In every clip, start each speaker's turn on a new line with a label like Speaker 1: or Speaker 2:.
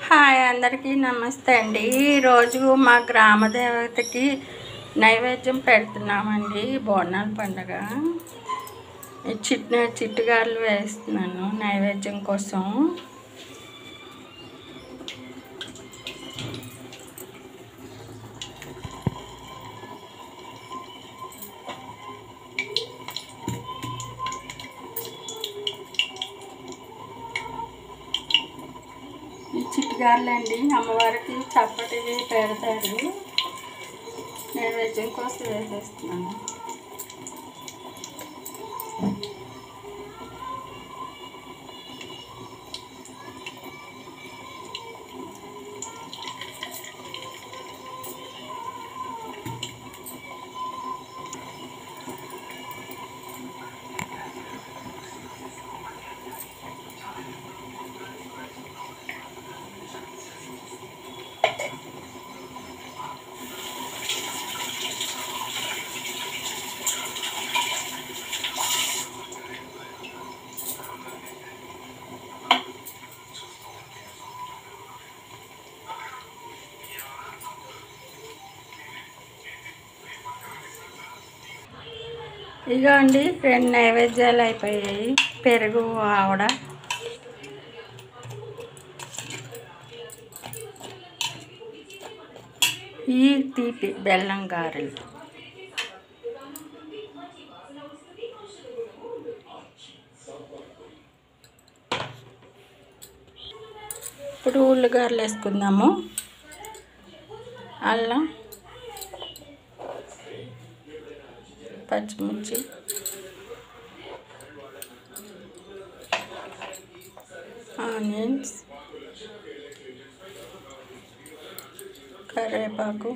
Speaker 1: Hi అందరికీ నమస్తే అండి. ఈరోజు మా గ్రామ దేవతకి నైవేద్యం పెడుతున్నామండి. బోనాల పండుగ చిట్టుగారులు వేస్తున్నాను నైవేద్యం కోసం. ఈ చిట్టుగారులండి అమ్మవారికి చప్పటివి పెడతారు. నైవేద్యం కోసం వేసేస్తున్నాను. ఇగో అండి 2 నైవేద్యాలు అయిపోయాయి. పెరుగు ఆవడ, ఈ తీపి బెల్లం గారెలు. ఇప్పుడు ఉల్లిగారెలు వేసుకుందాము. అల్లం, పచ్చిమిర్చి, ఆనియన్స్, కరివేపాకు,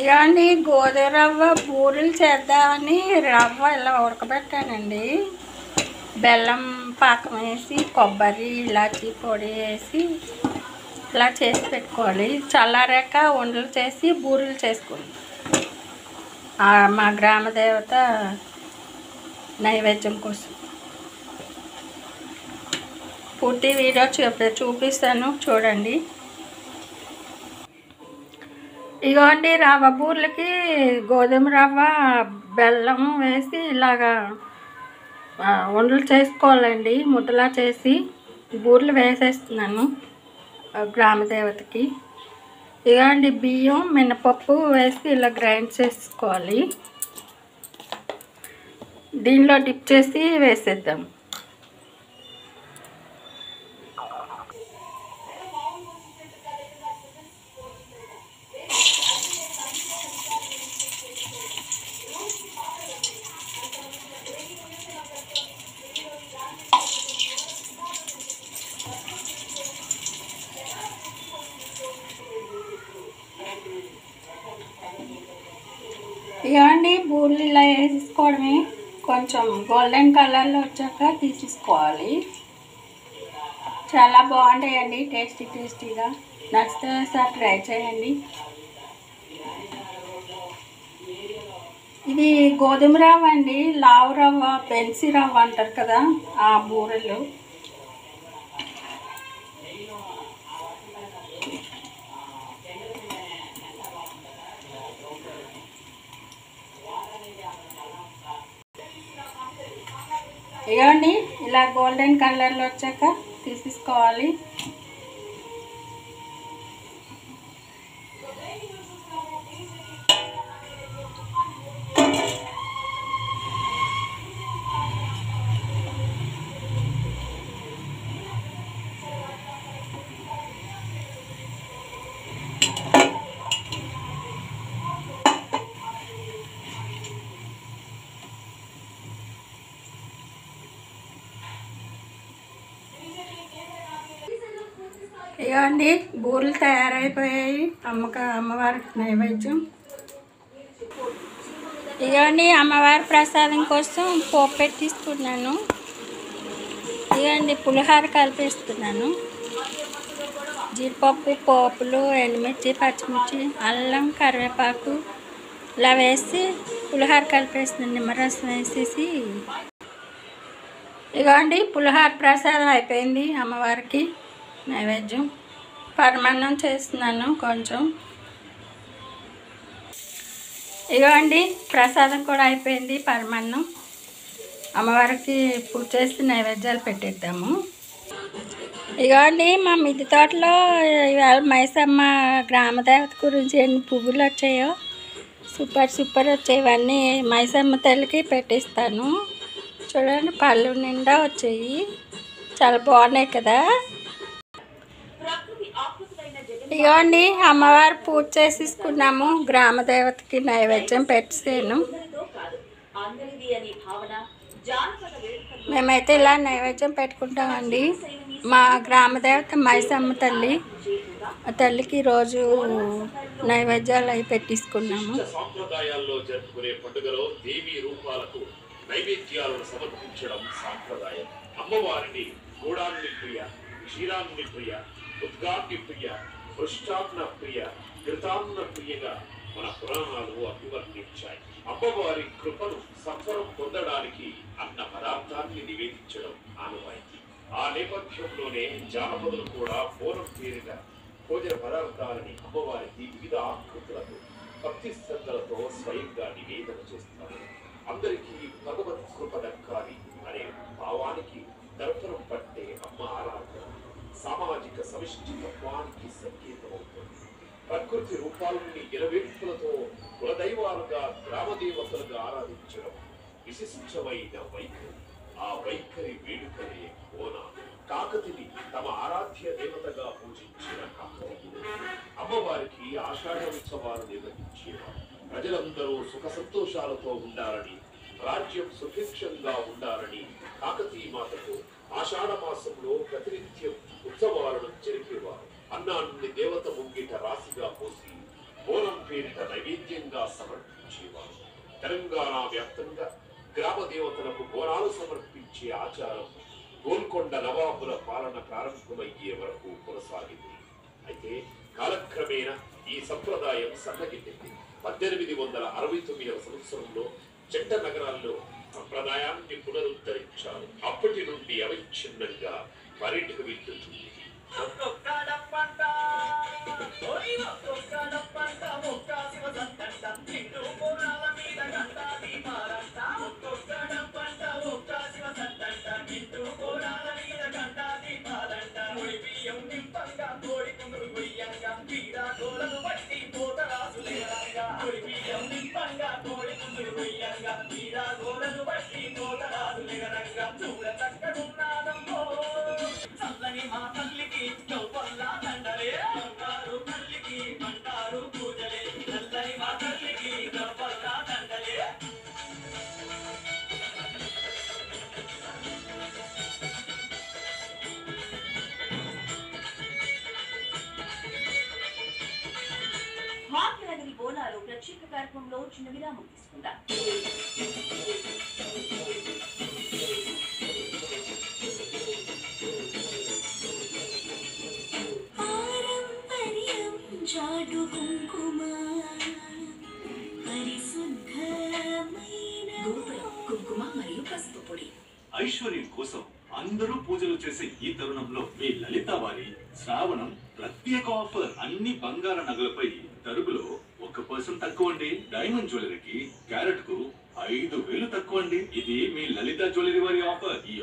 Speaker 1: ఇలాంటి గోధుమ రవ్వ బూరెలు చేద్దామని రవ్వ ఇలా ఉడకబెట్టానండి. బెల్లం పాకం వేసి కొబ్బరి ఇలాచి పొడి వేసి ఇలా చేసి పెట్టుకోవాలి. చల్లారాక ఉండలు చేసి బూరెలు చేసుకోండి. మా గ్రామ దేవత నైవేద్యం కోసం పూర్తి వీడియో చూపిస్తాను, చూడండి. ఇగోండి రవ్వ బూరెలకి గోధుమ రవ్వ బెల్లం వేసి ఇలాగా ఉండలు చేసుకోవాలండి. ముద్దలా చేసి బూరెలు వేసేస్తున్నాను గ్రామదేవతకి. ఇగోండి బియ్యం మినపప్పు వేసి ఇలా గ్రైండ్ చేసుకోవాలి. దీనిలో డిప్ చేసి వేసేద్దాం. ఇవన్నీ బూరెలు ఇలా వేసుకోవడమే. కొంచెం గోల్డెన్ కలర్లో వచ్చాక తీసేసుకోవాలి. చాలా బాగుంటాయండి, టేస్టీగా. నచ్చితే సార్ ట్రై చేయండి. ఇది గోధుమ రవ్వ అండి, లావు రవ్వ, పెన్సి రవ్వ అంటారు కదా, ఆ బూరెలు. ఇవన్నీ ఇలా గోల్డెన్ కలర్లో వచ్చాక తీసేసుకోవాలి. ఇవ్వండి బూరెలు తయారైపోయాయి. అమ్మవారికి నైవేద్యం. ఇవ్వండి అమ్మవారి ప్రసాదం కోసం పోపు పెట్టిస్తున్నాను. ఇవ్వండి పులిహోర కలిపేస్తున్నాను. జీడిపప్పు, పోపులు, ఎండుమిర్చి, పచ్చిమిర్చి, అల్లం, కరివేపాకు ఇలా వేసి పులిహోర కలిపేస్తున్నాను. నిమ్మరసం వేసేసి ఇవ్వండి పులిహోర ప్రసాదం అయిపోయింది. అమ్మవారికి నైవేద్యం. పరమాన్నం చేస్తున్నాను కొంచెం. ఇవ్వండి ప్రసాదం కూడా అయిపోయింది. పరమాన్నం అమ్మవారికి పూజ చేసి నైవేద్యాలు పెట్టేద్దాము. ఇవ్వండి మా మిద్దె తోటలో ఇవాళ మైసమ్మ గ్రామదేవత గురించి ఎన్ని పువ్వులు వచ్చాయో సూపర్ వచ్చాయి. ఇవన్నీ మైసమ్మ తల్లికి పెట్టిస్తాను. చూడండి పళ్ళు నిండా వచ్చాయి. చాలా బాగున్నాయి కదా. ఇవ్వండి అమ్మవారు పూజ చేసేసుకున్నాము. గ్రామదేవతకి నైవేద్యం పెట్టాను. మేమైతే ఇలా నైవేద్యం పెట్టుకుంటామండి. మా గ్రామదేవత మైసమ్మ తల్లి. ఆ తల్లికి రోజు నైవేద్యాలు అవి పెట్టించుకున్నాము.
Speaker 2: సాంప్రదాయాల్లో జరుపుకునే పండుగలో దేవీ రూపాలకు నైవేద్యాలను సమర్పించడం సాంప్రదాయం. అమ్మవారిని గూడాన్ని ప్రియ, క్షీరాన్ని ప్రియ, ఉద్గాన్ని ప్రియ, పృష్టాన్న ప్రియ, ఘృతాన్న ప్రియగా మన పురాణాలు అభివర్ణించాయి. అమ్మవారి కృపను సత్వరం పొందడానికి అన్న పదార్థాన్ని నివేదించడం ఆనవాయితీ. ఆ నేపథ్యంలోనే జానపదులు కూడా బోనం పేరిట భోజన పదార్థాలని అమ్మవారికి వివిధ ఆకృతులతో భక్తి శ్రద్ధలతో స్వయంగా నివేదన చేస్తారు. అందరికీ భగవత్ కృప దక్కాలి అనే భావానికి దర్శనం పట్టే అమ్మ ఆరాధన సామాజిక సమిష్టిత్వానికి సంకేతమవుతుంది. ప్రకృతి రూపాలని ఇరవేల్పులతో కులదైవాలుగా గ్రామదేవతలుగా ఆరాధించడం విశిష్టమైన వైఖరి. ఆ వైఖరి వేడుకలే బోనాలు. కాకతిని తమ ఆరాధ్య దేవతగా పూజించిన కాకతీయులు అమ్మవారికి ఆషాఢ ఉత్సవాలు నిర్వహించేవారు. ప్రజలందరూ సుఖ సంతోషాలతో ఉండాలని, రాజ్యం సుభిక్షంగా ఉండాలని కాకతీయ మాతకు ఆషాఢ మాసంలో ప్రతినిత్యం ఉత్సవాలను జరిపేవారు. అన్నాన్ని దేవత ముంగిట రాశిగా పోసి బోనం పేరిట నైవేద్యంగా సమర్పించేవారు. తెలంగాణ వ్యాప్తంగా గ్రామ దేవతలకు బోనాలు సమర్పించే ఆచారం గోల్కొండ నవాబుల పాలన ప్రారంభమయ్యే వరకు కొనసాగింది. అయితే కాలక్రమేణా ఈ సంప్రదాయం సన్నగిల్లింది. 1869వ సంవత్సరంలో జంట నగరాల్లో సంప్రదాయాన్ని పునరుద్ధరించారు. అప్పటి నుండి అవిచ్ఛిన్నంగా పరిఢవిల్లుతుంది.
Speaker 3: భాగ్యనగరి బోనాలు ప్రత్యేక కార్యక్రమంలో చిన్న విరామం తీసుకుందాం. కుంకుమ మరియు పసుపు పొడి.
Speaker 4: ఐశ్వర్యం కోసం అందరూ పూజలు చేసే ఈ తరుణంలో మీ లలిత వారి శ్రావణం ప్రత్యేక ఆఫర్. అన్ని బంగార నగలపై తరుగులో 1% తక్కువ అండి. డైమండ్ జ్యువెలరీకి క్యారెట్ కు 5,000 తక్కువ అండి. ఇది మీ లలిత జ్యువెలరీ వారి ఆఫర్. ఈ